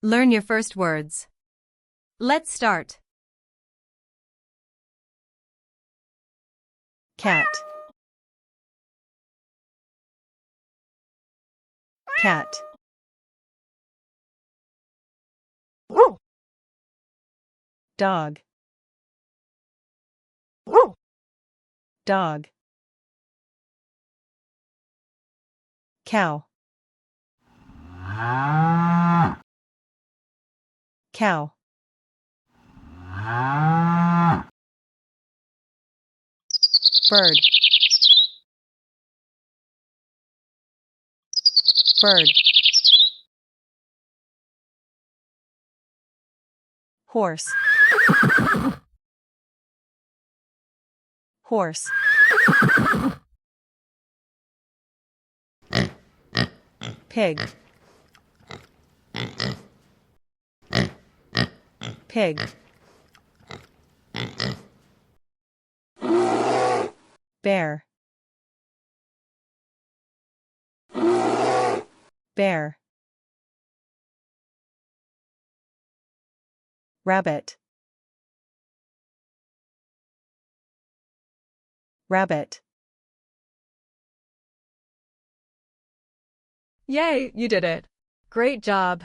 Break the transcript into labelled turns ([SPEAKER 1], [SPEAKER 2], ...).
[SPEAKER 1] Learn your first words. Let's start.
[SPEAKER 2] Cat. Cat. Dog. Dog. Cow. Cow. Bird. Bird. Horse. Horse. Pig. Pig. Bear. Bear. Rabbit. Rabbit.
[SPEAKER 1] Yay, you did it. Great job.